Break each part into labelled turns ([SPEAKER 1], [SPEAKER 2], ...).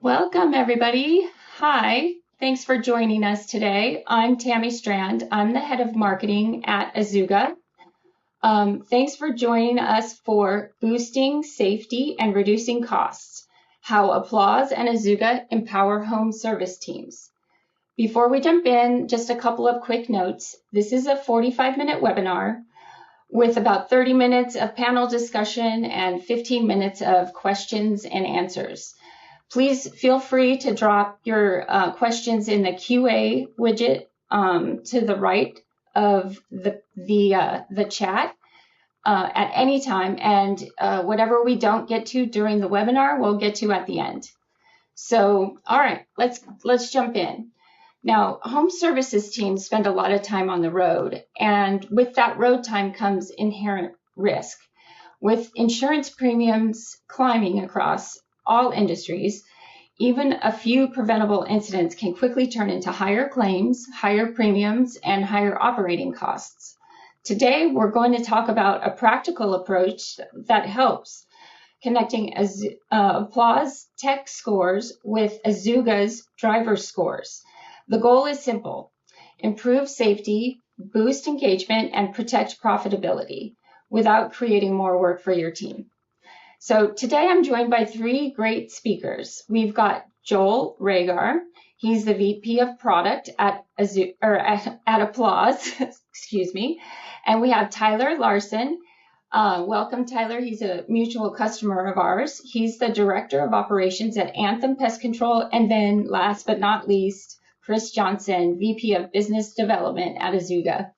[SPEAKER 1] Welcome, everybody. Hi. Thanks for joining us today. I'm Tammy Strand. I'm the head of marketing at Azuga. Thanks for joining us for Boosting Safety and Reducing Costs, How Applause and Azuga Empower Home Service Teams. Before we jump in, just a couple of quick notes. This is a 45-minute webinar with about 30 minutes of panel discussion and 15 minutes of questions and answers. Please feel free to drop your questions in the QA widget to the right of the chat at any time, and whatever we don't get to during the webinar, we'll get to at the end. So, all right, let's jump in. Now, home services teams spend a lot of time on the road, and with that road time comes inherent risk. With insurance premiums climbing across all industries, even a few preventable incidents can quickly turn into higher claims, higher premiums, and higher operating costs. Today, we're going to talk about a practical approach that helps, connecting Applause tech scores with Azuga's driver scores. The goal is simple: improve safety, boost engagement, and protect profitability without creating more work for your team. So today I'm joined by three great speakers. We've got Joel Rhagar. He's the VP of Product at Applause, excuse me. And we have Tyler Larson. Welcome, Tyler. He's a mutual customer of ours. He's the Director of Operations at Anthem Pest Control. And then last but not least, Chris Johnson, VP of Business Development at Azuga.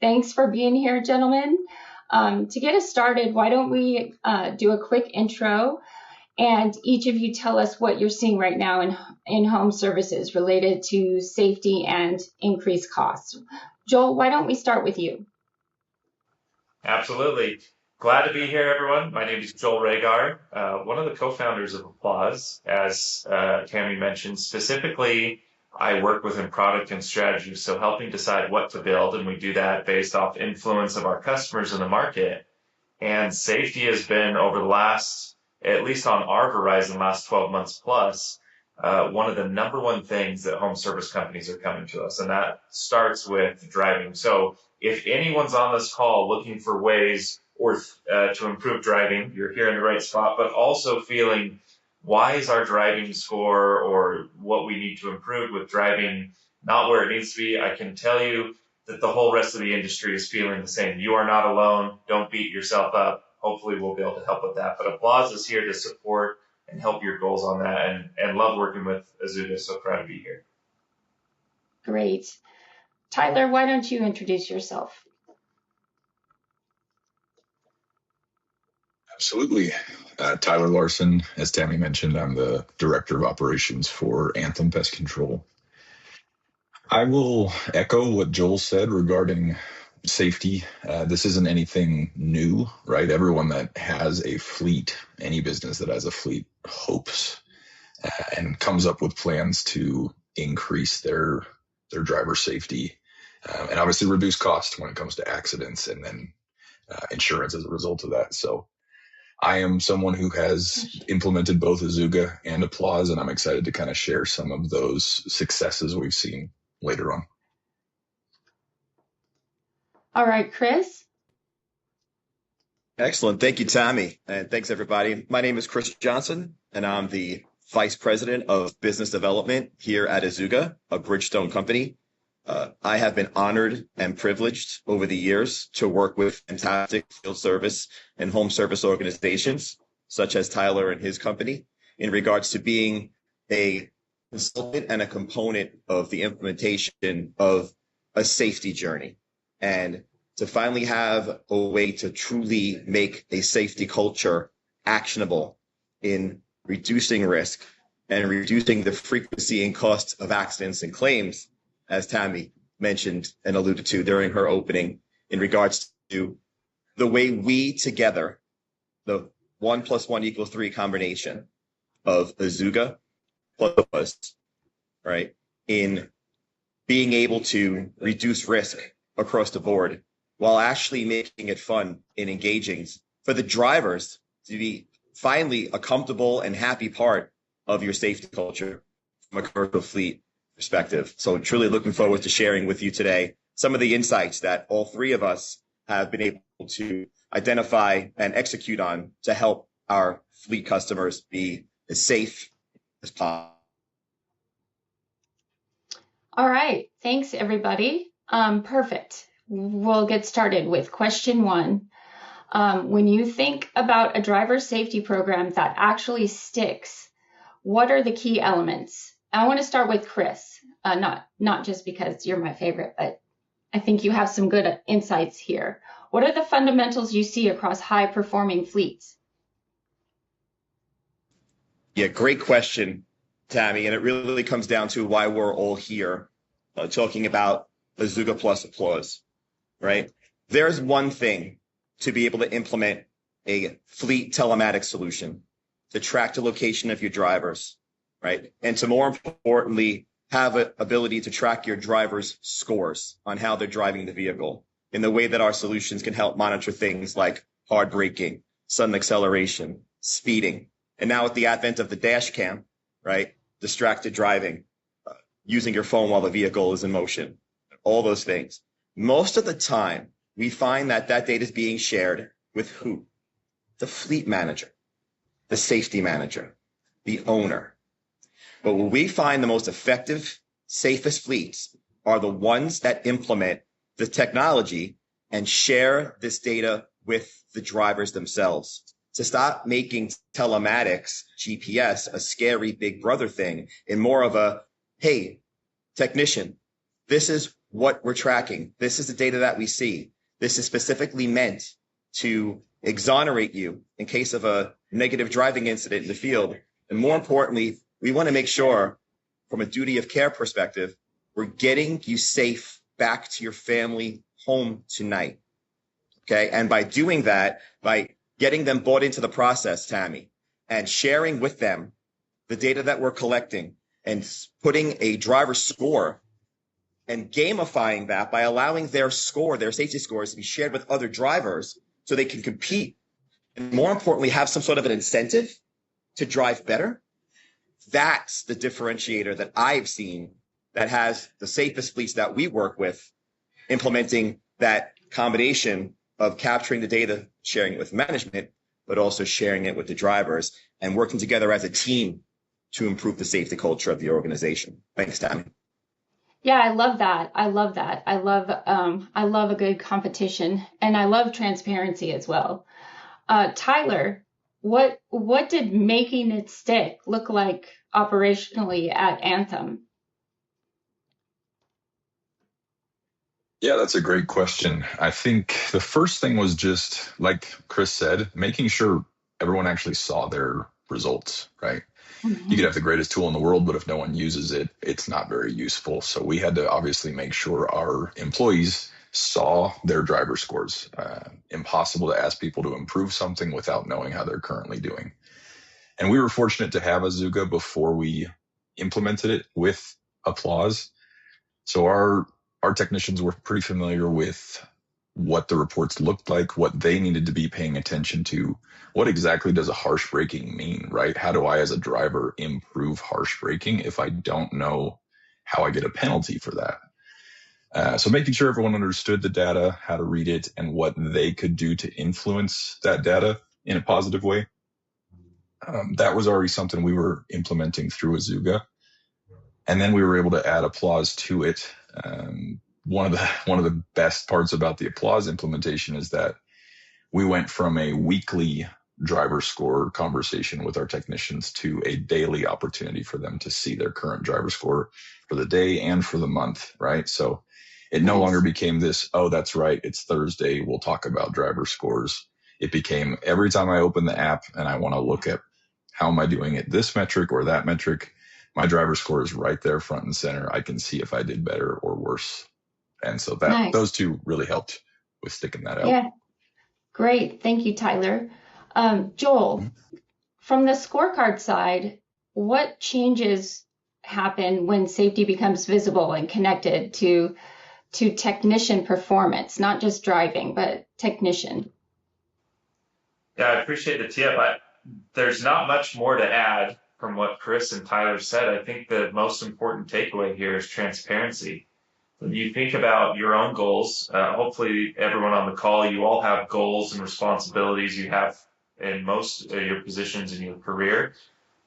[SPEAKER 1] Thanks for being here, gentlemen. To get us started, why don't we do a quick intro, and each of you tell us what you're seeing right now in home services related to safety and increased costs. Joel, why don't we start with you?
[SPEAKER 2] Absolutely. Glad to be here, everyone. My name is Joel Rhagar, one of the co-founders of Applause, as Tammy mentioned. Specifically, I work within product and strategy, so helping decide what to build, and we do that based off influence of our customers in the market. And safety has been, over the last, at least on our horizon, last 12 months plus, one of the number one things that home service companies are coming to us, and that starts with driving. So if anyone's on this call looking for ways or to improve driving, you're here in the right spot, but also feeling, why is our driving score or what we need to improve with driving not where it needs to be? I can tell you that the whole rest of the industry is feeling the same. You are not alone. Don't beat yourself up. Hopefully we'll be able to help with that. But Applause is here to support and help your goals on that, and love working with Azuga. So proud to be here.
[SPEAKER 1] Great. Tyler, why don't you introduce yourself?
[SPEAKER 3] Absolutely. Tyler Larson, as Tammy mentioned, I'm the Director of Operations for Anthem Pest Control. I will echo what Joel said regarding safety. This isn't anything new, right? Everyone that has a fleet, any business that has a fleet, hopes and comes up with plans to increase their driver safety and obviously reduce costs when it comes to accidents and then insurance as a result of that. So I am someone who has implemented both Azuga and Applause, and I'm excited to kind of share some of those successes we've seen later on.
[SPEAKER 1] All right, Chris.
[SPEAKER 4] Excellent. Thank you, Tammy. And thanks, everybody. My name is Chris Johnson, and I'm the Vice President of Business Development here at Azuga, a Bridgestone company. I have been honored and privileged over the years to work with fantastic field service and home service organizations, such as Tyler and his company, in regards to being a consultant and a component of the implementation of a safety journey. And to finally have a way to truly make a safety culture actionable in reducing risk and reducing the frequency and cost of accidents and claims, as Tammy mentioned and alluded to during her opening, in regards to the way we together, the 1 + 1 = 3 combination of Azuga plus, right, in being able to reduce risk across the board while actually making it fun and engaging for the drivers to be finally a comfortable and happy part of your safety culture from a commercial fleet perspective. So truly looking forward to sharing with you today some of the insights that all three of us have been able to identify and execute on to help our fleet customers be as safe as possible.
[SPEAKER 1] All right. Thanks, everybody. Perfect. We'll get started with question one. When you think about a driver safety program that actually sticks, what are the key elements? I want to start with Chris, not just because you're my favorite, but I think you have some good insights here. What are the fundamentals you see across high-performing fleets?
[SPEAKER 4] Yeah, great question, Tammy. And it really comes down to why we're all here talking about Azuga plus applause, right? There's one thing to be able to implement a fleet telematics solution to track the location of your drivers, right? And to more importantly, have an ability to track your drivers' scores on how they're driving the vehicle in the way that our solutions can help monitor things like hard braking, sudden acceleration, speeding. And now with the advent of the dash cam, right? Distracted driving, using your phone while the vehicle is in motion, all those things. Most of the time, we find that that data is being shared with who? The fleet manager, the safety manager, the owner. But what we find the most effective, safest fleets are the ones that implement the technology and share this data with the drivers themselves. To stop making telematics, GPS, a scary big brother thing and more of a, hey, technician, this is what we're tracking. This is the data that we see. This is specifically meant to exonerate you in case of a negative driving incident in the field. And more importantly, we want to make sure from a duty of care perspective, we're getting you safe back to your family home tonight. Okay. And by doing that, by getting them bought into the process, Tammy, and sharing with them the data that we're collecting and putting a driver score and gamifying that by allowing their score, their safety scores, to be shared with other drivers so they can compete and more importantly, have some sort of an incentive to drive better. That's the differentiator that I've seen that has the safest fleets that we work with implementing that combination of capturing the data, sharing it with management, but also sharing it with the drivers and working together as a team to improve the safety culture of the organization. Thanks, Tammy.
[SPEAKER 1] Yeah, I love that. I love that. I love a good competition, and I love transparency as well. Tyler, what did making it stick look like operationally at Anthem?
[SPEAKER 3] Yeah, that's a great question. I think the first thing was just, like Chris said, making sure everyone actually saw their results, right? You could have the greatest tool in the world, but if no one uses it, it's not very useful. So we had to obviously make sure our employees saw their driver scores. Impossible to ask people to improve something without knowing how they're currently doing. And we were fortunate to have Azuga before we implemented it with Applause. So our technicians were pretty familiar with what the reports looked like, what they needed to be paying attention to. What exactly does a harsh braking mean, right? How do I, as a driver, improve harsh braking if I don't know how I get a penalty for that? So making sure everyone understood the data, how to read it, and what they could do to influence that data in a positive way. That was already something we were implementing through Azuga. And then we were able to add Applause to it. One of the best parts about the Applause implementation is that we went from a weekly driver score conversation with our technicians to a daily opportunity for them to see their current driver score for the day and for the month, right? So it no longer became this, oh, that's right, it's Thursday, we'll talk about driver scores. It became every time I open the app and I want to look at how am I doing at this metric or that metric, my driver score is right there front and center. I can see if I did better or worse. And so that those two really helped with sticking that out.
[SPEAKER 1] Yeah, great. Thank you, Tyler. Joel, from the scorecard side, what changes happen when safety becomes visible and connected to technician performance, not just driving, but technician?
[SPEAKER 2] Yeah, I appreciate the tip. There's not much more to add from what Chris and Tyler said, I think the most important takeaway here is transparency. When you think about your own goals, hopefully everyone on the call, you all have goals and responsibilities you have in most of your positions in your career,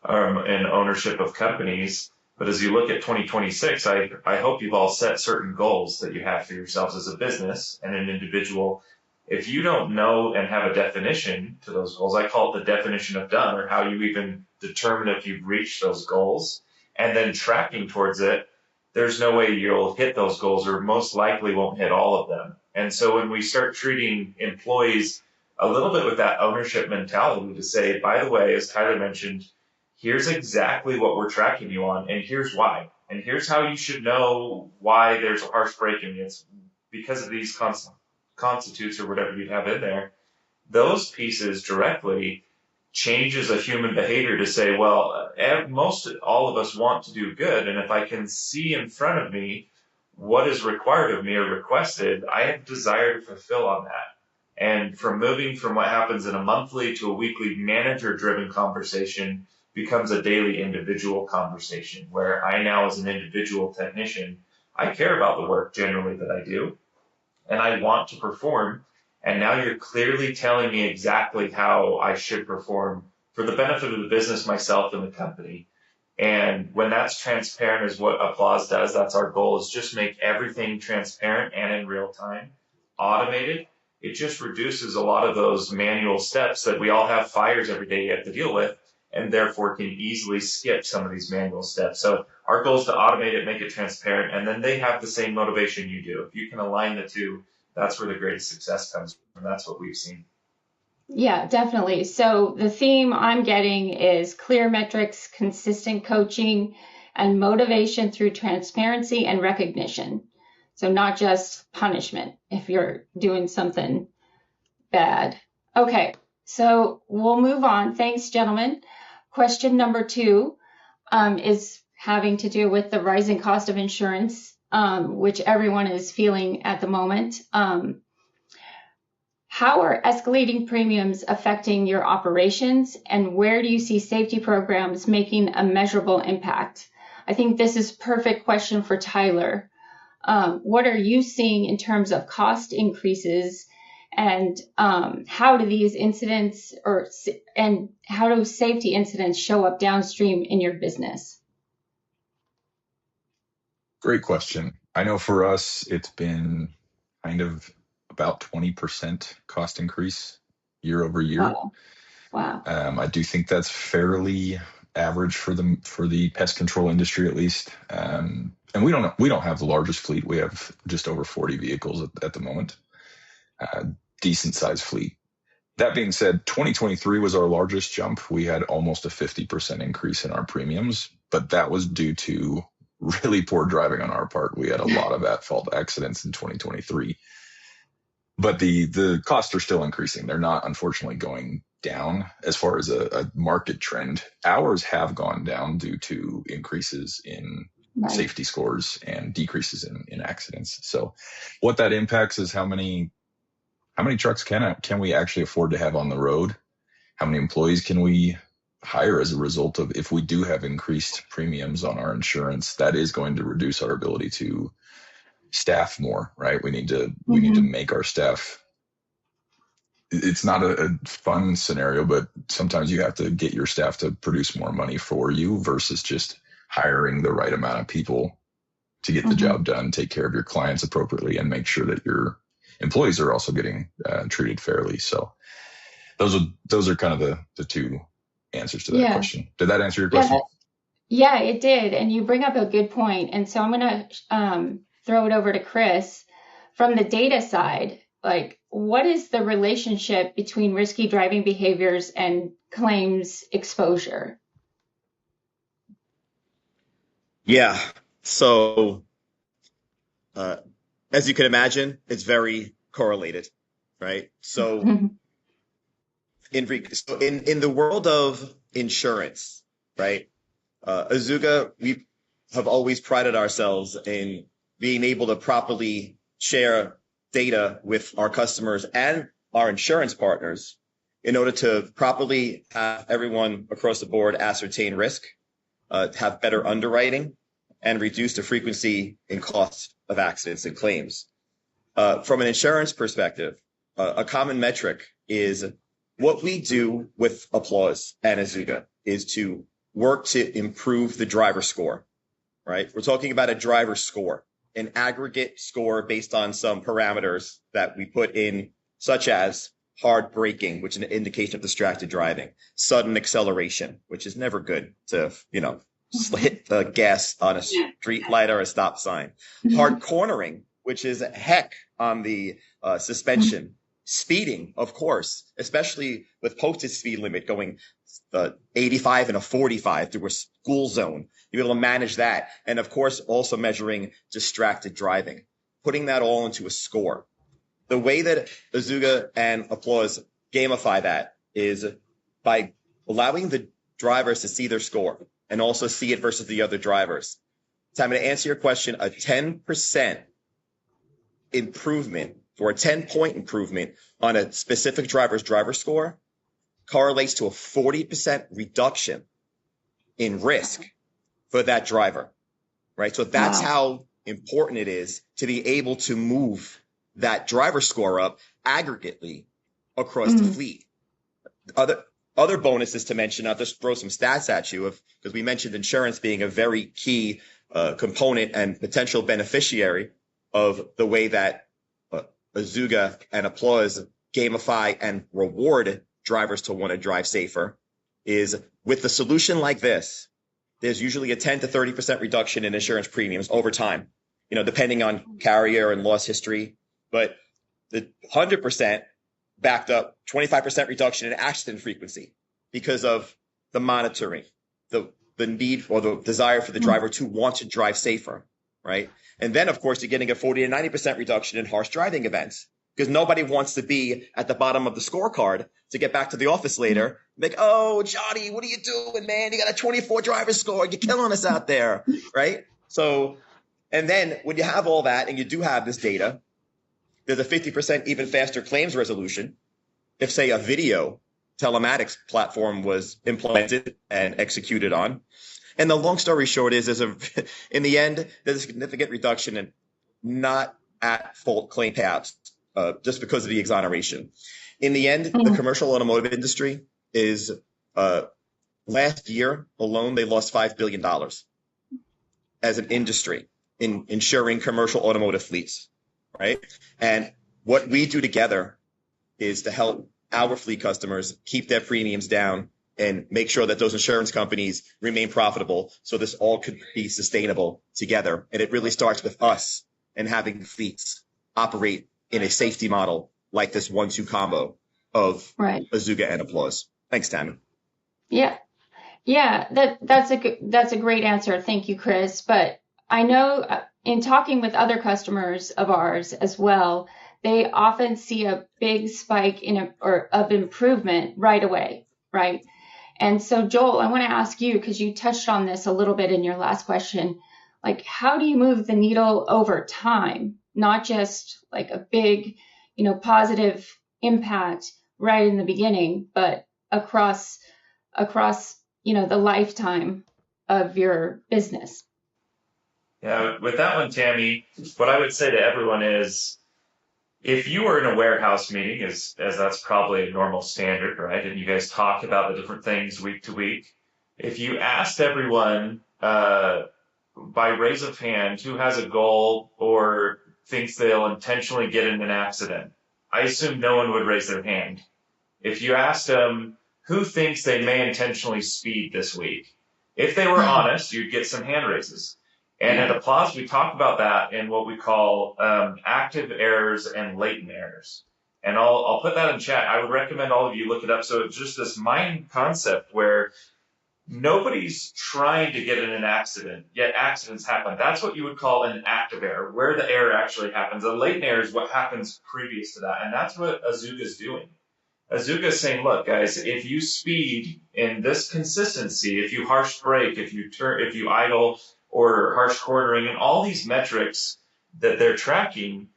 [SPEAKER 2] and ownership of companies. But as you look at 2026, I hope you've all set certain goals that you have for yourselves as a business and an individual. If you don't know and have a definition to those goals, I call it the definition of done, or how you even determine if you've reached those goals, and then tracking towards it, there's no way you'll hit those goals, or most likely won't hit all of them. And so when we start treating employees a little bit with that ownership mentality to say, by the way, as Tyler mentioned, here's exactly what we're tracking you on, and here's why. And here's how you should know why there's a harsh break, and it's because of these constitutes or whatever you have in there. Those pieces directly changes a human behavior to say, well, most all of us want to do good, and if I can see in front of me what is required of me or requested, I have desire to fulfill on that. And from moving from what happens in a monthly to a weekly manager-driven conversation becomes a daily individual conversation, where I now, as an individual technician, I care about the work generally that I do, and I want to perform. And now you're clearly telling me exactly how I should perform for the benefit of the business, myself, and the company. And when that's transparent is what Applause does. That's our goal, is just make everything transparent and in real time, automated. It just reduces a lot of those manual steps that we all have fires every day you have to deal with, and therefore can easily skip some of these manual steps. So our goal is to automate it, make it transparent, and then they have the same motivation you do. If you can align the two, that's where the greatest success comes from. That's what we've seen.
[SPEAKER 1] Yeah, definitely. So the theme I'm getting is clear metrics, consistent coaching, and motivation through transparency and recognition. So not just punishment if you're doing something bad. Okay, so we'll move on. Thanks, gentlemen. Question number 2 is having to do with the rising cost of insurance, which everyone is feeling at the moment. How are escalating premiums affecting your operations, and where do you see safety programs making a measurable impact? I think this is a perfect question for Tyler. What are you seeing in terms of cost increases, and how do these incidents and how do safety incidents show up downstream in your business?
[SPEAKER 3] Great question. I know for us, it's been kind of about 20% cost increase year over year.
[SPEAKER 1] Wow.
[SPEAKER 3] I do think that's fairly average for the pest control industry, at least. And we don't have the largest fleet. We have just over 40 vehicles at the moment. Decent sized fleet. That being said, 2023 was our largest jump. We had almost a 50% increase in our premiums, but that was due to really poor driving on our part. We had a lot of at-fault accidents in 2023. But the costs are still increasing. They're not, unfortunately, going down as far as a market trend. Ours have gone down due to increases in safety scores and decreases in accidents. So what that impacts is how many trucks can we actually afford to have on the road? How many employees can we hire as a result of, if we do have increased premiums on our insurance, that is going to reduce our ability to staff more, right? We need to make our staff. It's not a fun scenario, but sometimes you have to get your staff to produce more money for you versus just hiring the right amount of people to get the job done, take care of your clients appropriately, and make sure that your employees are also getting treated fairly. So those are kind of the two answers to that question. Did that answer your question?
[SPEAKER 1] Yeah, it did. And you bring up a good point. And so I'm going to throw it over to Chris. From the data side, like, what is the relationship between risky driving behaviors and claims exposure?
[SPEAKER 4] Yeah. So, as you can imagine, it's very correlated, right? So, in the world of insurance, right? Azuga, we have always prided ourselves in being able to properly share data with our customers and our insurance partners in order to properly have everyone across the board ascertain risk, have better underwriting, and reduce the frequency and cost of accidents and claims. From an insurance perspective, a common metric is what we do with Applause and Azuga is to work to improve the driver score, right? We're talking about a driver score, an aggregate score based on some parameters that we put in, such as hard braking, which is an indication of distracted driving, sudden acceleration, which is never good to, hit the gas on a street light or a stop sign, hard cornering, which is a heck on the suspension, speeding, of course, especially with posted speed limit going 85 and a 45 through a school zone. You're able to manage that. And of course, also measuring distracted driving, putting that all into a score. The way that Azuga and Applause gamify that is by allowing the drivers to see their score and also see it versus the other drivers. So I'm going to answer your question. A 10% improvement or a 10-point improvement on a specific driver's driver score correlates to a 40% reduction in risk for that driver, right? So that's how important it is to be able to move that driver score up aggregately across the fleet. Other bonuses to mention, I'll just throw some stats at you because we mentioned insurance being a very key component and potential beneficiary of the way that Azuga and Applause gamify and reward drivers to want to drive safer is with the solution like this, there's usually a 10 to 30% reduction in insurance premiums over time, depending on carrier and loss history. But the 100% backed up 25% reduction in accident frequency because of the monitoring, the need or the desire for the driver to want to drive safer, right? And then, of course, you're getting a 40 to 90% reduction in harsh driving events because nobody wants to be at the bottom of the scorecard to get back to the office later. Like, oh, Johnny, what are you doing, man? You got a 24 driver score. You're killing us out there, right? So, and then when you have all that and you do have this data, there's a 50% even faster claims resolution if, say, a video telematics platform was implemented and executed on. And the long story short is in the end, there's a significant reduction in not at fault claim payouts just because of the exoneration. In the end, the commercial automotive industry is last year alone, they lost $5 billion as an industry in insuring commercial automotive fleets, right? And what we do together is to help our fleet customers keep their premiums down and make sure that those insurance companies remain profitable so this all could be sustainable together. And it really starts with us and having fleets operate in a safety model like this 1-2 combo of Azuga and Applause. Thanks, Tammy.
[SPEAKER 1] Yeah. That's a great answer. Thank you, Chris. But I know in talking with other customers of ours as well, they often see a big spike of improvement right away, right? And so, Joel, I want to ask you, because you touched on this a little bit in your last question, like how do you move the needle over time, not just like a big, positive impact right in the beginning, but across, the lifetime of your business?
[SPEAKER 2] Yeah, with that one, Tammy, what I would say to everyone is, if you were in a warehouse meeting, as that's probably a normal standard, right, and you guys talk about the different things week to week, if you asked everyone by raise of hand who has a goal or thinks they'll intentionally get in an accident, I assume no one would raise their hand. If you asked them who thinks they may intentionally speed this week, if they were honest, you'd get some hand raises. And at Applause, we talk about that in what we call active errors and latent errors. And I'll put that in chat. I would recommend all of you look it up. So it's just this mind concept where nobody's trying to get in an accident, yet accidents happen. That's what you would call an active error, where the error actually happens. A latent error is what happens previous to that. And that's what Azuga's doing. Azuga's saying, look, guys, if you speed in this consistency, if you harsh brake, if you idle, or harsh cornering, and all these metrics that they're tracking,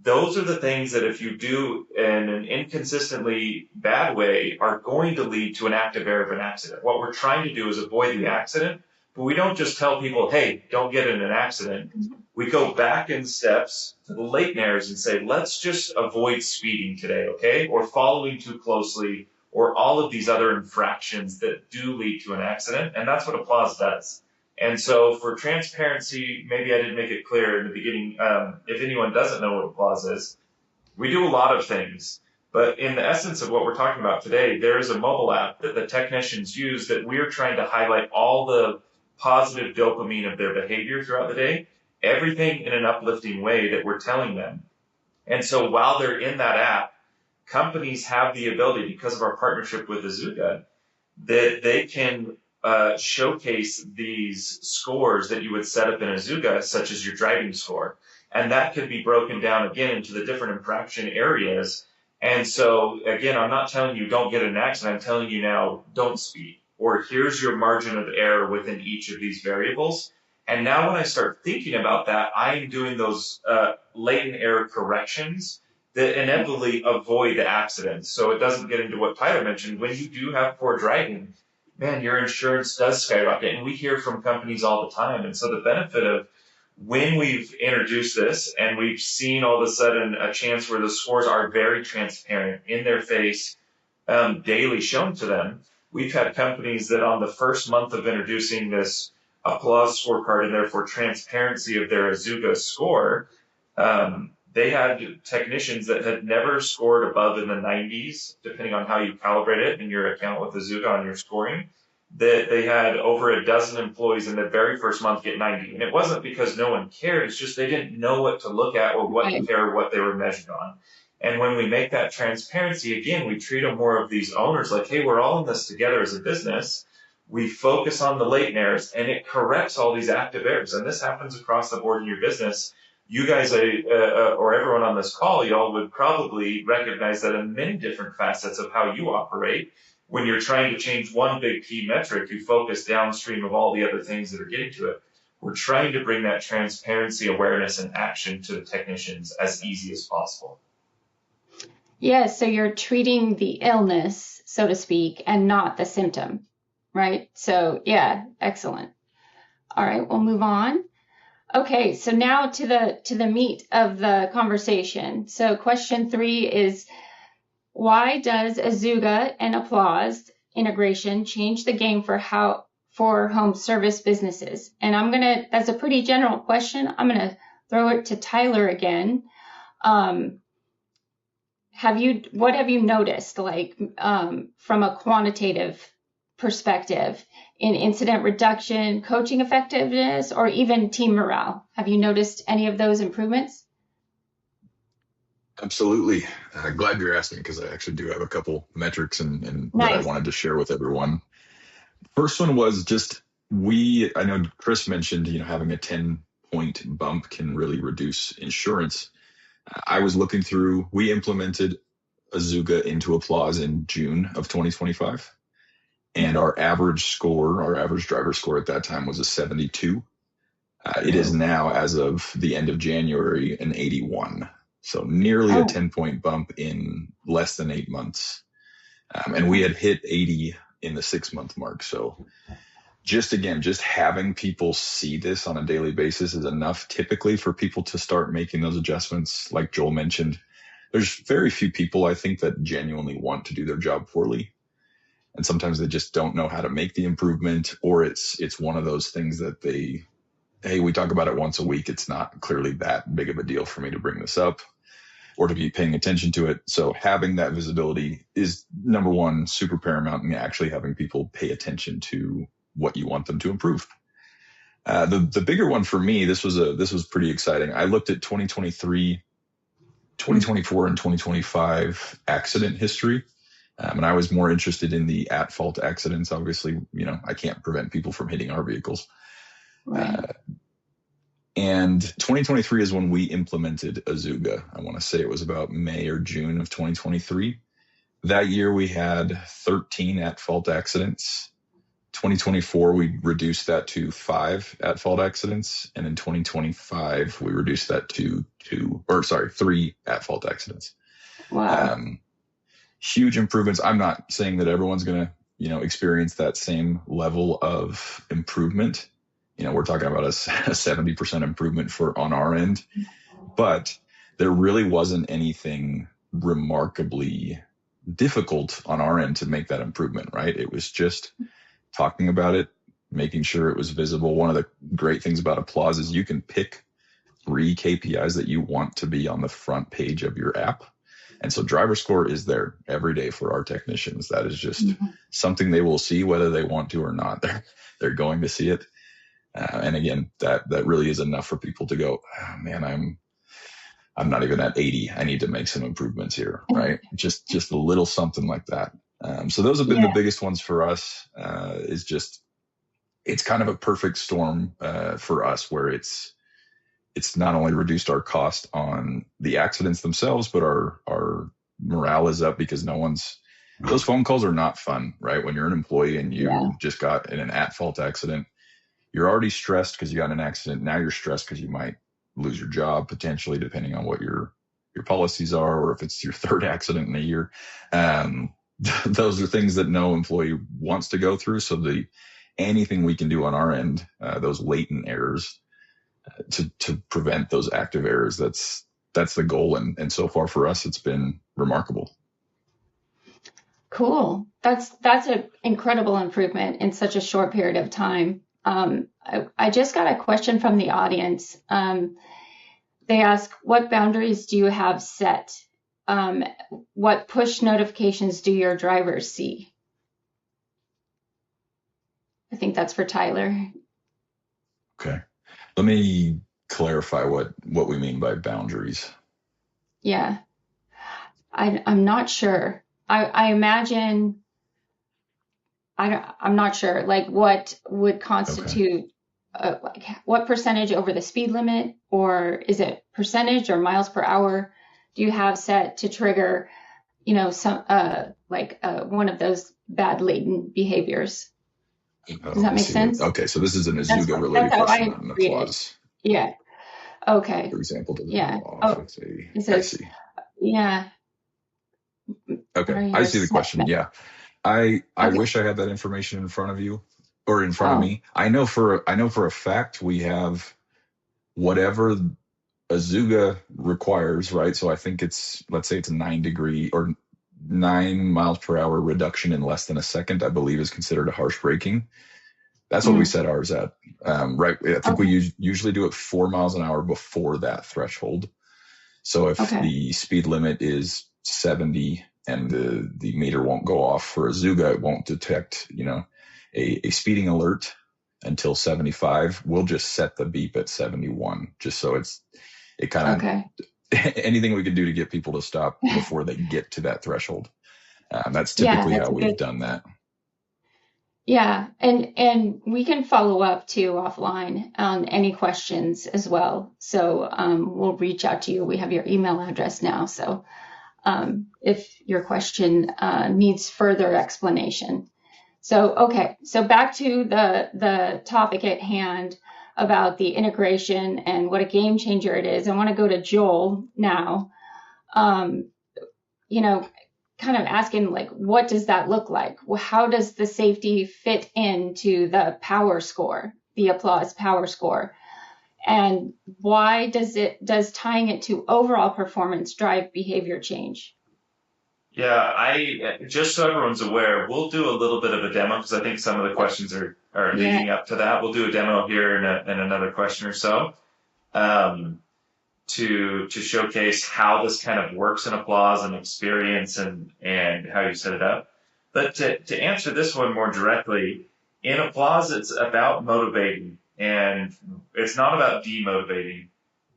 [SPEAKER 2] those are the things that if you do in an inconsistently bad way are going to lead to an active error of an accident. What we're trying to do is avoid the accident, but we don't just tell people, hey, don't get in an accident. We go back in steps to the latent errors and say, let's just avoid speeding today, okay? Or following too closely, or all of these other infractions that do lead to an accident. And that's what applause does. And so for transparency, maybe I didn't make it clear in the beginning. If anyone doesn't know what applause is, we do a lot of things. But in the essence of what we're talking about today, there is a mobile app that the technicians use that we're trying to highlight all the positive dopamine of their behavior throughout the day, everything in an uplifting way that we're telling them. And so while they're in that app, companies have the ability, because of our partnership with Azuga, that they can showcase these scores that you would set up in Azuga, such as your driving score. And that could be broken down again into the different infraction areas. And so, again, I'm not telling you don't get in an accident. I'm telling you now don't speed. Or here's your margin of error within each of these variables. And now when I start thinking about that, I'm doing those latent error corrections that inevitably avoid the accidents. So it doesn't get into what Tyler mentioned. When you do have poor driving, man, your insurance does skyrocket. And we hear from companies all the time. And so the benefit of when we've introduced this and we've seen all of a sudden a chance where the scores are very transparent in their face, daily shown to them, we've had companies that on the first month of introducing this applause scorecard and therefore transparency of their Azuga score, they had technicians that had never scored above in the 90s, depending on how you calibrate it in your account with Azuga on your scoring, that they had over a dozen employees in the very first month get 90. And it wasn't because no one cared. It's just they didn't know what to look at or what to care, what they were measured on. And when we make that transparency, again, we treat them more of these owners like, hey, we're all in this together as a business. We focus on the latent errors, and it corrects all these active errors. And this happens across the board in your business. You guys, or everyone on this call, y'all would probably recognize that in many different facets of how you operate, when you're trying to change one big key metric, you focus downstream of all the other things that are getting to it. We're trying to bring that transparency, awareness, and action to the technicians as easy as possible.
[SPEAKER 1] Yeah, so you're treating the illness, so to speak, and not the symptom, right? So, yeah, excellent. All right, we'll move on. Okay, so now to the meat of the conversation. So question 3 is, why does Azuga and Applause integration change the game for home service businesses? And that's a pretty general question. I'm gonna throw it to Tyler again. What have you noticed, like from a quantitative perspective in incident reduction, coaching effectiveness, or even team morale? Have you noticed any of those improvements?
[SPEAKER 3] Absolutely. Glad you're asking, because I actually do have a couple metrics and
[SPEAKER 1] Nice.
[SPEAKER 3] that I wanted to share with everyone. First one was just I know Chris mentioned, having a 10-point bump can really reduce insurance. I was looking through, we implemented Azuga into Applause in June of 2025. And our average driver score at that time was a 72. It is now, as of the end of January, an 81. So nearly a 10-point bump in less than 8 months. And we had hit 80 in the 6-month mark. So just having people see this on a daily basis is enough typically for people to start making those adjustments. Like Joel mentioned, there's very few people, I think, that genuinely want to do their job poorly. And sometimes they just don't know how to make the improvement, or it's one of those things that we talk about it once a week. It's not clearly that big of a deal for me to bring this up or to be paying attention to it. So having that visibility is, number one, super paramount, and actually having people pay attention to what you want them to improve. The bigger one for me, this was pretty exciting. I looked at 2023, 2024, and 2025 accident history. And I was more interested in the at-fault accidents. Obviously, I can't prevent people from hitting our vehicles.
[SPEAKER 1] Right.
[SPEAKER 3] And 2023 is when we implemented Azuga. I want to say it was about May or June of 2023. That year we had 13 at-fault accidents. 2024, we reduced that to 5 at-fault accidents. And in 2025, we reduced that to 3 at-fault accidents.
[SPEAKER 1] Wow.
[SPEAKER 3] Huge improvements. I'm not saying that everyone's going to, experience that same level of improvement. We're talking about a 70% improvement on our end, but there really wasn't anything remarkably difficult on our end to make that improvement, right? It was just talking about it, making sure it was visible. One of the great things about Applause is you can pick 3 KPIs that you want to be on the front page of your app. And so driver score is there every day for our technicians. That is just something they will see whether they want to or not. They're going to see it. And again, that really is enough for people to go, oh, man, I'm not even at 80. I need to make some improvements here, right? Just a little something like that. So those have been the biggest ones for us. It's kind of a perfect storm for us, where it's not only reduced our cost on the accidents themselves, but our morale is up, because those phone calls are not fun, right? When you're an employee and you just got in an at-fault accident, you're already stressed because you got in an accident. Now you're stressed because you might lose your job potentially, depending on what your policies are, or if it's your 3rd accident in a year. Those are things that no employee wants to go through. So anything we can do on our end, those latent errors, to prevent those active errors, that's the goal. And so far for us, it's been remarkable.
[SPEAKER 1] Cool. That's an incredible improvement in such a short period of time. I just got a question from the audience. They ask, what boundaries do you have set? What push notifications do your drivers see? I think that's for Tyler.
[SPEAKER 3] Okay. Let me clarify what we mean by boundaries.
[SPEAKER 1] Yeah. I'm not sure. I imagine, I'm not sure, like what would constitute, like what percentage over the speed limit, or is it percentage or miles per hour do you have set to trigger, some, one of those bad latent behaviors? Does that make sense?
[SPEAKER 3] Okay, so this is an Azuga related question, not an Applause.
[SPEAKER 1] Yeah. Okay.
[SPEAKER 3] For example, does it
[SPEAKER 1] yeah.
[SPEAKER 3] go off?
[SPEAKER 1] It says,
[SPEAKER 3] I see.
[SPEAKER 1] Yeah.
[SPEAKER 3] Okay, I see the question. Yeah. I wish I had that information in front of you, or in front of me. I know for a fact we have whatever Azuga requires, right? So I think let's say it's a 9 miles per hour reduction in less than a second, I believe, is considered a harsh braking. That's what we set ours at. Right. I think we usually do it 4 miles an hour before that threshold. So if the speed limit is 70 and the meter won't go off for Azuga, it won't detect, a speeding alert until 75. We'll just set the beep at 71, just so it kind of anything we can do to get people to stop before they get to that threshold. That's typically how we've done that.
[SPEAKER 1] Yeah, and we can follow up too offline on any questions as well. So we'll reach out to you. We have your email address now. So if your question needs further explanation. So back to the topic at hand about the integration and what a game changer it is. I want to go to Joel now. Kind of asking, like, what does that look like? How does the safety fit into the power score, the Applause power score? And why does tying it to overall performance drive behavior change?
[SPEAKER 2] Yeah, just so everyone's aware, we'll do a little bit of a demo, because I think some of the questions are leading up to that. We'll do a demo here in another question or so. To showcase how this kind of works in Applause and experience and how you set it up. But to answer this one more directly, in Applause, it's about motivating, and it's not about demotivating.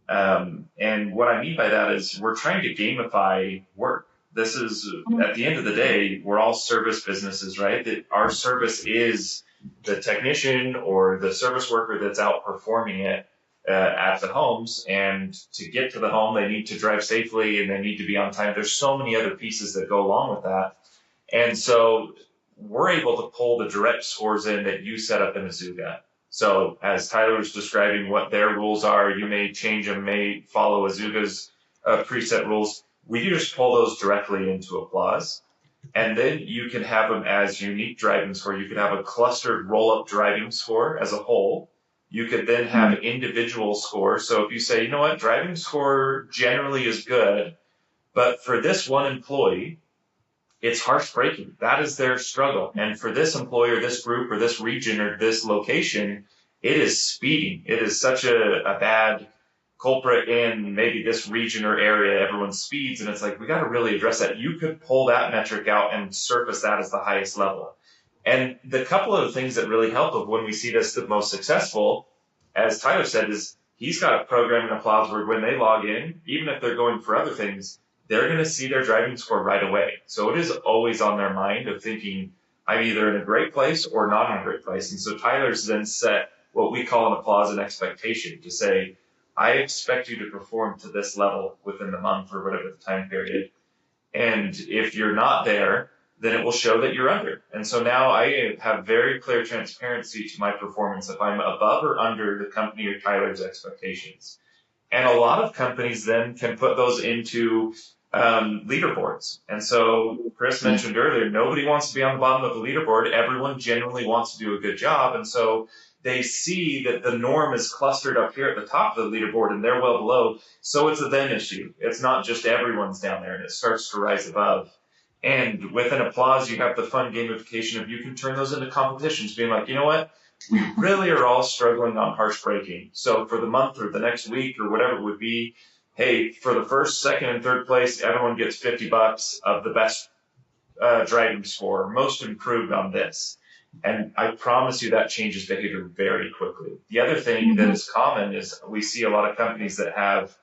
[SPEAKER 2] And what I mean by that is we're trying to gamify work. This is, at the end of the day, we're all service businesses, right? That our service is the technician or the service worker that's out performing it at the homes, and to get to the home, they need to drive safely and they need to be on time. There's so many other pieces that go along with that. And so we're able to pull the direct scores in that you set up in Azuga. So as Tyler was describing what their rules are, you may change them, may follow Azuga's preset rules. We just pull those directly into Applause. And then you can have them as unique driving score. You could have a clustered roll-up driving score as a whole. You could then have individual scores. So if you say, you know what, driving score generally is good, but for this one employee, it's harsh braking. That is their struggle. And for this employer, this group, or this region, or this location, it is speeding. It is such a bad culprit in maybe this region or area. Everyone speeds, and it's like, we got to really address that. You could pull that metric out and surface that as the highest level. And the couple of things that really help of when we see this the most successful, as Tyler said, is he's got a program in Applause where when they log in, even if they're going for other things, they're going to see their driving score right away. So it is always on their mind of thinking, I'm either in a great place or not in a great place. And so Tyler's then set what we call in Applause an expectation to say, I expect you to perform to this level within the month or whatever the time period. And if you're not there, then it will show that you're under. And so now I have very clear transparency to my performance if I'm above or under the company or Tyler's expectations. And a lot of companies then can put those into leaderboards. And so Chris mentioned earlier, nobody wants to be on the bottom of the leaderboard. Everyone generally wants to do a good job. And so they see that the norm is clustered up here at the top of the leaderboard and they're well below. So it's a them issue. It's not just everyone's down there, and it starts to rise above. And with an Applause, you have the fun gamification of you can turn those into competitions, being like, you know what? We really are all struggling on harsh braking. So for the month or the next week or whatever it would be, hey, for the first, second, and third place, everyone gets $50 of the best driving score, most improved on this. And I promise you that changes behavior very quickly. The other thing that is common is we see a lot of companies that have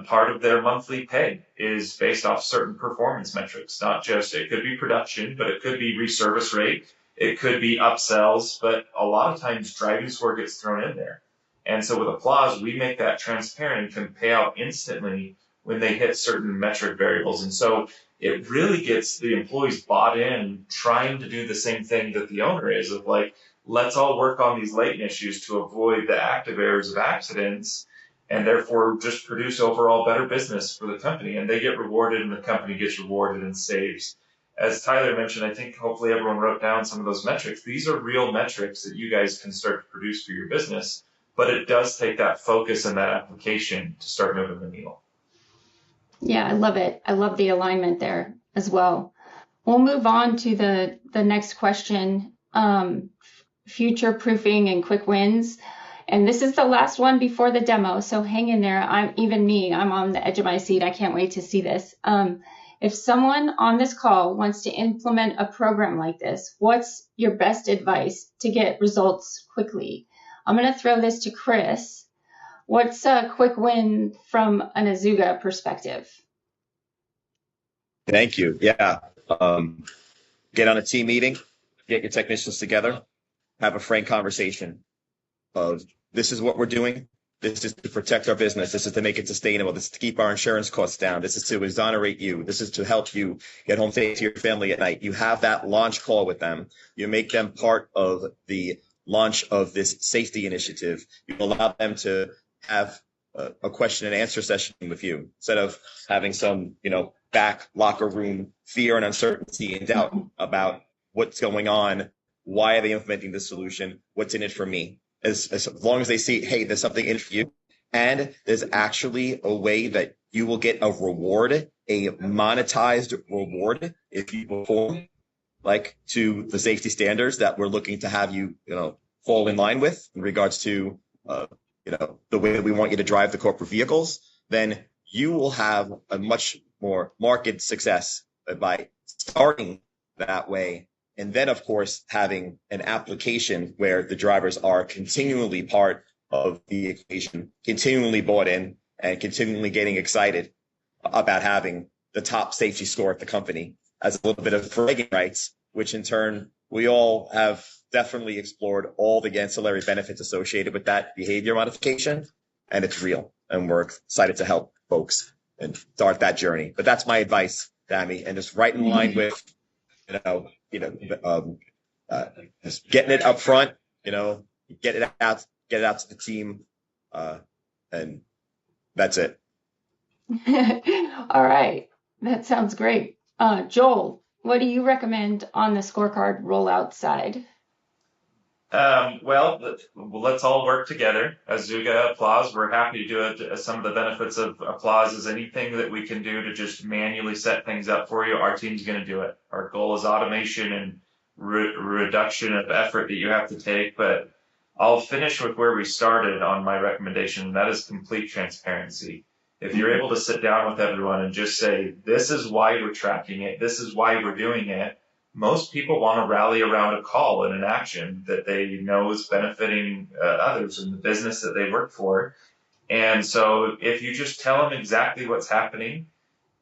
[SPEAKER 2] part of their monthly pay is based off certain performance metrics, not just, it could be production, but it could be reservice rate. It could be upsells, but a lot of times driving score gets thrown in there. And so with Applause, we make that transparent and can pay out instantly when they hit certain metric variables. And so it really gets the employees bought in, trying to do the same thing that the owner is of like, let's all work on these latent issues to avoid the active errors of accidents and therefore just produce overall better business for the company. And they get rewarded and the company gets rewarded and saves. As Tyler mentioned, I think hopefully everyone wrote down some of those metrics. These are real metrics that you guys can start to produce for your business, but it does take that focus and that application to start moving the needle.
[SPEAKER 1] Yeah, I love it. I love the alignment there as well. We'll move on to the next question, future proofing and quick wins. And this is the last one before the demo, so hang in there. I'm on the edge of my seat. I can't wait to see this. If someone on this call wants to implement a program like this, what's your best advice to get results quickly? I'm going to throw this to Chris. What's a quick win from an Azuga perspective?
[SPEAKER 4] Thank you. Yeah. Get on a team meeting, get your technicians together, have a frank conversation of this is what we're doing. This is to protect our business. This is to make it sustainable. This is to keep our insurance costs down. This is to exonerate you. This is to help you get home safe to your family at night. You have that launch call with them. You make them part of the launch of this safety initiative. You allow them to have a question and answer session with you instead of having some, back locker room fear and uncertainty and doubt about what's going on. Why are they implementing this solution? What's in it for me? As long as they see, hey, there's something in for you, and there's actually a way that you will get a reward, a monetized reward if you perform like to the safety standards that we're looking to have you, fall in line with in regards to, the way that we want you to drive the corporate vehicles, then you will have a much more marked success by starting that way. And then, of course, having an application where the drivers are continually part of the equation, continually bought in, and continually getting excited about having the top safety score at the company as a little bit of bragging rights, which in turn, we all have definitely explored all the ancillary benefits associated with that behavior modification, and it's real. And we're excited to help folks and start that journey. But that's my advice, Tammy, and it's right in line with just getting it up front, get it out to the team, and that's it.
[SPEAKER 1] All right. That sounds great. Joel, what do you recommend on the scorecard rollout side?
[SPEAKER 2] Well, let's all work together. Azuga, Applause, we're happy to do it. Some of the benefits of Applause is anything that we can do to just manually set things up for you. Our team's going to do it. Our goal is automation and reduction of effort that you have to take. But I'll finish with where we started on my recommendation. That is complete transparency. If you're able to sit down with everyone and just say, this is why we're tracking it, this is why we're doing it, most people want to rally around a call and an action that they know is benefiting others in the business that they work for. And so if you just tell them exactly what's happening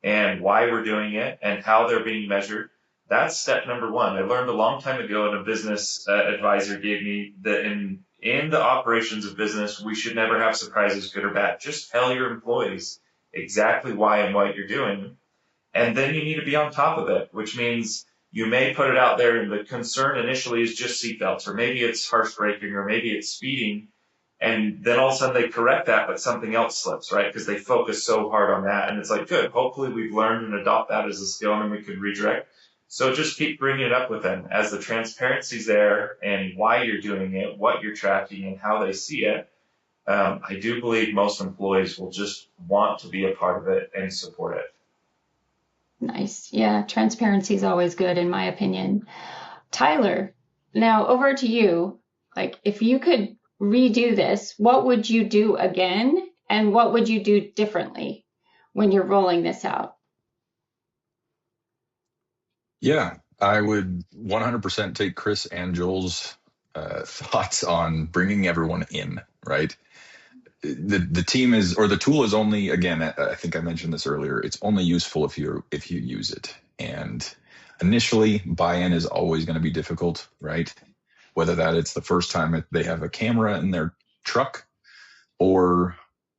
[SPEAKER 2] and why we're doing it and how they're being measured, that's step number one. I learned a long time ago, and a business advisor gave me that in the operations of business, we should never have surprises, good or bad. Just tell your employees exactly why and what you're doing. And then you need to be on top of it, which means you may put it out there and the concern initially is just seatbelts, or maybe it's harsh braking, or maybe it's speeding. And then all of a sudden they correct that, but something else slips, right? Because they focus so hard on that. And it's like, good, hopefully we've learned and adopt that as a skill and then we could redirect. So just keep bringing it up with them as the transparency's there and why you're doing it, what you're tracking and how they see it. I do believe most employees will just want to be a part of it and support it.
[SPEAKER 1] Nice. Yeah, transparency is always good in my opinion. Tyler, now over to you. Like, if you could redo this, what would you do again? And what would you do differently when you're rolling this out?
[SPEAKER 3] Yeah, I would 100% take Chris and Joel's thoughts on bringing everyone in, right? The team is, or the tool is only, again, I think I mentioned this earlier, it's only useful if you use it. And initially, buy-in is always going to be difficult, right? Whether that it's the first time they have a camera in their truck, or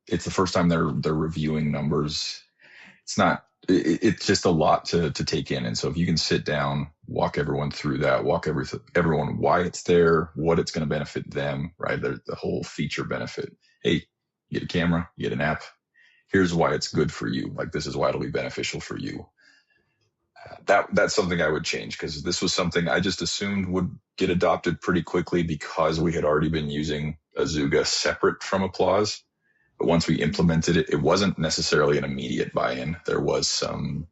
[SPEAKER 3] it's the first time they're reviewing numbers. It's just a lot to take in. And so if you can sit down, walk everyone through that, walk everyone why it's there, what it's going to benefit them, right? The whole feature benefit. Hey, you get a camera, you get an app. Here's why it's good for you. Like, this is why it'll be beneficial for you. That's something I would change, because this was something I just assumed would get adopted pretty quickly because we had already been using Azuga separate from Applause. But once we implemented it, it wasn't necessarily an immediate buy-in. There was some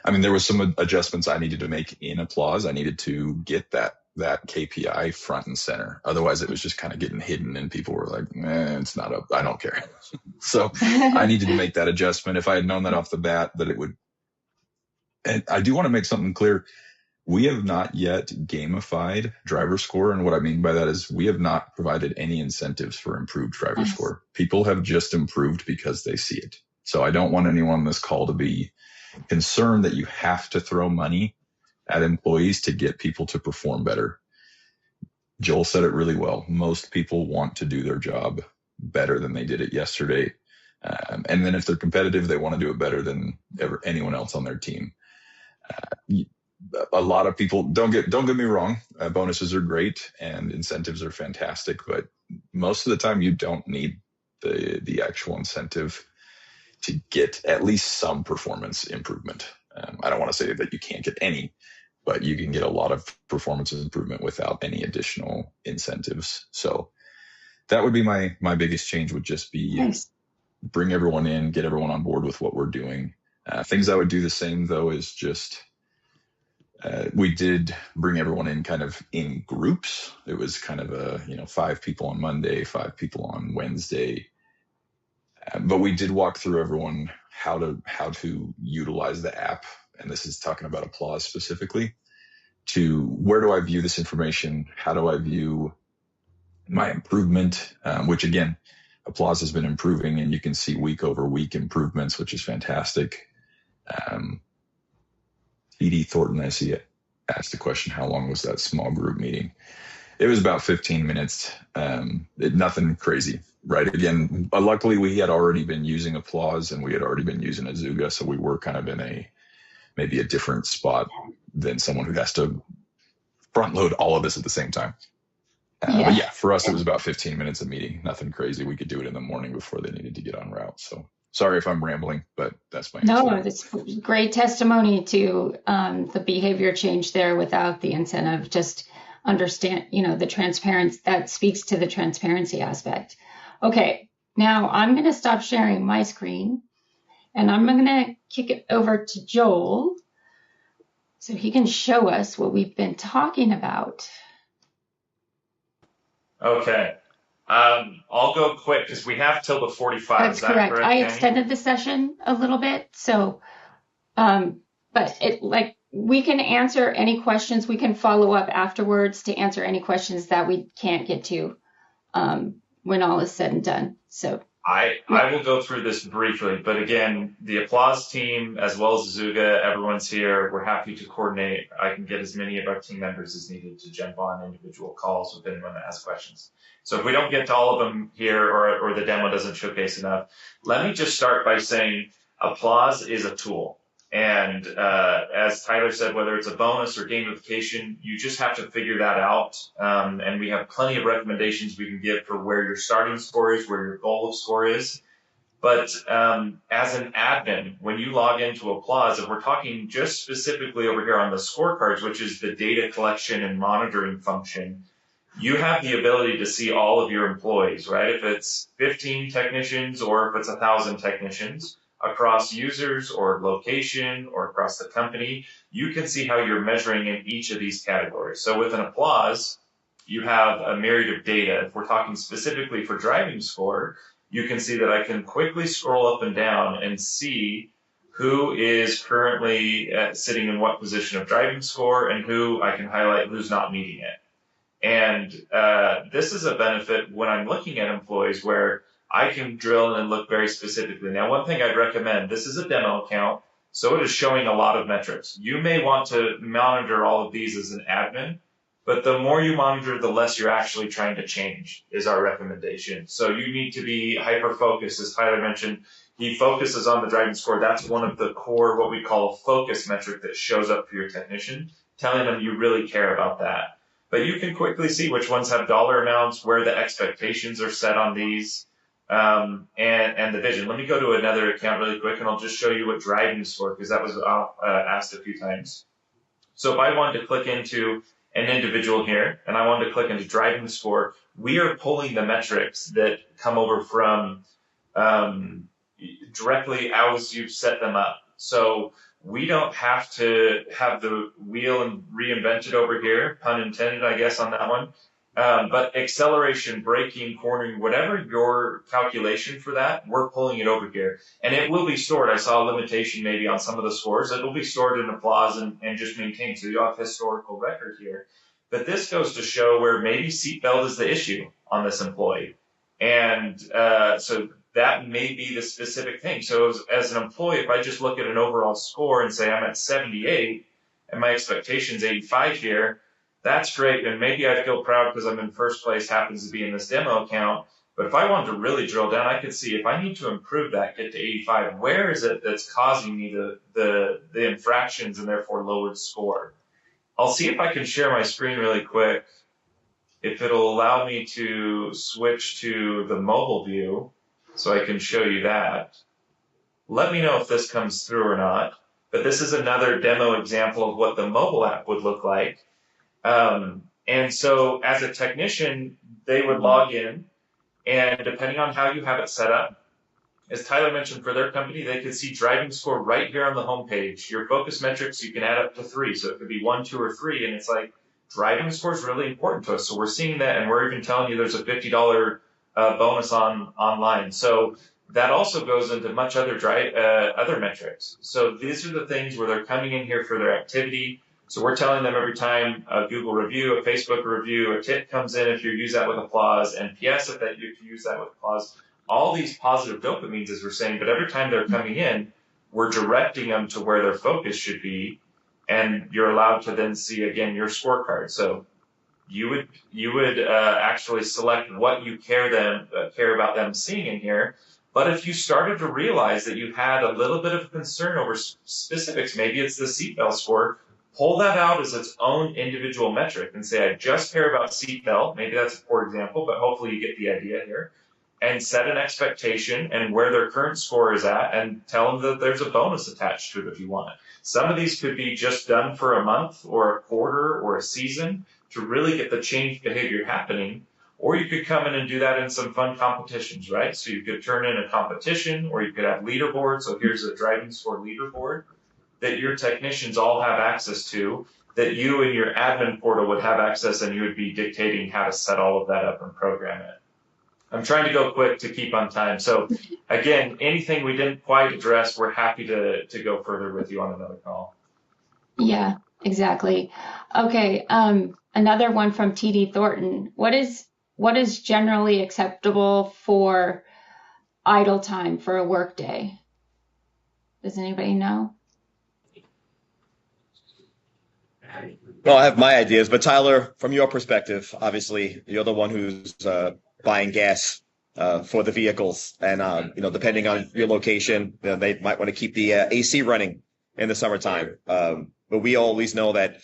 [SPEAKER 3] adjustments I needed to make in Applause. I needed to get that KPI front and center. Otherwise, it was just kind of getting hidden and people were like, it's not up. I don't care. So I needed to make that adjustment. If I had known that off the bat, that it would. And I do want to make something clear. We have not yet gamified driver score. And what I mean by that is we have not provided any incentives for improved driver score. People have just improved because they see it. So I don't want anyone on this call to be concerned that you have to throw money at employees to get people to perform better. Joel said it really well. Most people want to do their job better than they did it yesterday. And then if they're competitive, they want to do it better than anyone else on their team. A lot of people, don't get me wrong, bonuses are great and incentives are fantastic, but most of the time you don't need the actual incentive to get at least some performance improvement. I don't want to say that you can't get any, but you can get a lot of performance improvement without any additional incentives. So that would be my biggest change, would just be bring everyone in, get everyone on board with what we're doing. Things I would do the same, though, is just we did bring everyone in kind of in groups. It was kind of 5 people on Monday, 5 people on Wednesday. But we did walk through everyone how to utilize the app. And this is talking about Applause specifically, to where do I view this information? How do I view my improvement? Which again, Applause has been improving, and you can see week over week improvements, which is fantastic. TD Thornton, I see it, asked the question, how long was that small group meeting? It was about 15 minutes. Nothing crazy, right? Again, luckily we had already been using Applause and we had already been using Azuga, so we were kind of in a maybe a different spot than someone who has to front load all of this at the same time. But yeah, for us, it was about 15 minutes a meeting. Nothing crazy. We could do it in the morning before they needed to get on route. So sorry if I'm rambling, but that's my answer.
[SPEAKER 1] No, that's great testimony to the behavior change there without the incentive. Just understand, the transparency, that speaks to the transparency aspect. Okay, now I'm going to stop sharing my screen and I'm going to kick it over to Joel so he can show us what we've been talking about.
[SPEAKER 2] Okay. I'll go quick because we have till the 45.
[SPEAKER 1] That's correct. I extended the session a little bit, so but we can answer any questions. We can follow up afterwards to answer any questions that we can't get to when all is said and done. So
[SPEAKER 2] I will go through this briefly, but again, the Applause team as well as Azuga, everyone's here. We're happy to coordinate. I can get as many of our team members as needed to jump on individual calls with anyone that asks questions. So if we don't get to all of them here or the demo doesn't showcase enough, let me just start by saying Applause is a tool. And as Tyler said, whether it's a bonus or gamification, you just have to figure that out. And we have plenty of recommendations we can give for where your starting score is, where your goal of score is. But as an admin, when you log into Applause, and we're talking just specifically over here on the scorecards, which is the data collection and monitoring function, you have the ability to see all of your employees, right? If it's 15 technicians or if it's 1,000 technicians across users or location or across the company, you can see how you're measuring in each of these categories. So with an Applause, you have a myriad of data. If we're talking specifically for driving score, you can see that I can quickly scroll up and down and see who is currently sitting in what position of driving score and who I can highlight who's not meeting it. And this is a benefit when I'm looking at employees where I can drill in and look very specifically. Now, one thing I'd recommend, this is a demo account, so it is showing a lot of metrics. You may want to monitor all of these as an admin, but the more you monitor, the less you're actually trying to change is our recommendation. So you need to be hyper-focused. As Tyler mentioned, he focuses on the driving score. That's one of the core, what we call a focus metric that shows up for your technician, telling them you really care about that. But you can quickly see which ones have dollar amounts, where the expectations are set on these, and the vision. Let me go to another account really quick, and I'll just show you what driving score, because that was asked a few times. So if I wanted to click into an individual here, and I wanted to click into driving score, we are pulling the metrics that come over from directly as you've set them up. So we don't have to have the wheel and reinvent it over here, pun intended, I guess, on that one. But acceleration, braking, cornering, whatever your calculation for that, we're pulling it over here. And it will be stored. I saw a limitation maybe on some of the scores. It will be stored in Applause and just maintained. So you'll have historical record here. But this goes to show where maybe seatbelt is the issue on this employee. And so that may be the specific thing. So as an employee, if I just look at an overall score and say I'm at 78 and my expectation is 85 here, that's great. And maybe I feel proud because I'm in first place, happens to be in this demo account. But if I wanted to really drill down, I could see if I need to improve that, get to 85, where is it that's causing me the infractions and therefore lowered score? I'll see if I can share my screen really quick. If it'll allow me to switch to the mobile view so I can show you that. Let me know if this comes through or not. But this is another demo example of what the mobile app would look like. And so as a technician, they would log in, and depending on how you have it set up, as Tyler mentioned for their company, they could see driving score right here on the homepage. Your focus metrics, you can add up to 3. So it could be 1, 2, or 3. And it's like, driving score is really important to us. So we're seeing that, and we're even telling you there's a $50 bonus online. So that also goes into much other metrics. So these are the things where they're coming in here for their activity. So we're telling them every time a Google review, a Facebook review, a tip comes in if you use that with Applause, NPS if that you use that with Applause. All these positive dopamines, as we're saying, but every time they're coming in, we're directing them to where their focus should be, and you're allowed to then see, again, your scorecard. So you would actually select what you care about them seeing in here, But if you started to realize that you had a little bit of concern over specifics, maybe it's the seatbelt score, pull that out as its own individual metric and say, I just care about seatbelt. Maybe that's a poor example, but hopefully you get the idea here. And set an expectation and where their current score is at, and tell them that there's a bonus attached to it if you want it. Some of these could be just done for a month or a quarter or a season to really get the change behavior happening. Or you could come in and do that in some fun competitions, right? So you could turn in a competition, or you could have leaderboards. So here's a driving score leaderboard that your technicians all have access to, that you and your admin portal would have access, and you would be dictating how to set all of that up and program it. I'm trying to go quick to keep on time. So again, anything we didn't quite address, we're happy to go further with you on another call.
[SPEAKER 1] Yeah, exactly. Okay. Another one from TD Thornton. What is generally acceptable for idle time for a work day? Does anybody know?
[SPEAKER 4] Well, I have my ideas, but Tyler, from your perspective, obviously you're the one who's buying gas for the vehicles, and depending on your location, they might want to keep the AC running in the summertime. But we always know that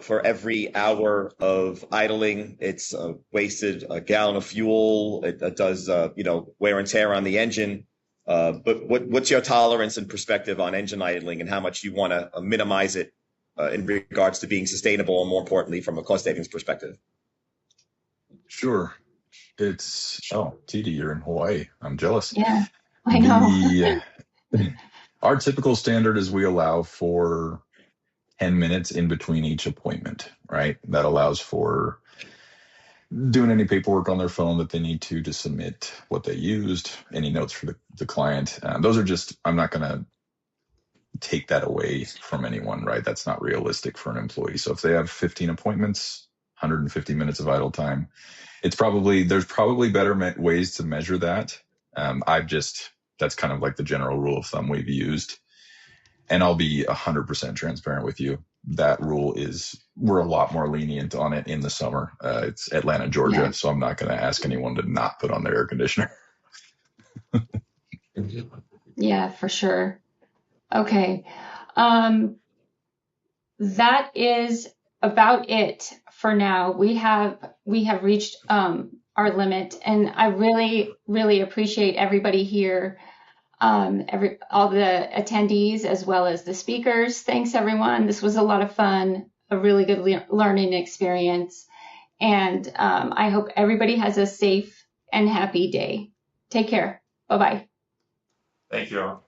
[SPEAKER 4] for every hour of idling, it's wasted a gallon of fuel. It does wear and tear on the engine. But what's your tolerance and perspective on engine idling, and how much you want to minimize it in regards to being sustainable, and more importantly, from a cost savings perspective?
[SPEAKER 3] Sure. It's, TD, you're in Hawaii. I'm jealous.
[SPEAKER 1] Yeah, I know.
[SPEAKER 3] Our typical standard is we allow for 10 minutes in between each appointment, right? That allows for doing any paperwork on their phone that they need to submit what they used, any notes for the client. Those are just, I'm not going to take that away from anyone, right? That's not realistic for an employee. So if they have 15 appointments, 150 minutes of idle time, there's probably better ways to measure that. That's kind of like the general rule of thumb we've used. And I'll be 100% transparent with you. That rule we're a lot more lenient on it in the summer. It's Atlanta, Georgia, so I'm not going to ask anyone to not put on their air conditioner.
[SPEAKER 1] Yeah, for sure. Okay. That is about it for now. We have reached our limit, and I really, really appreciate everybody here, all the attendees as well as the speakers. Thanks, everyone. This was a lot of fun, a really good learning experience, and I hope everybody has a safe and happy day. Take care. Bye-bye.
[SPEAKER 2] Thank you all.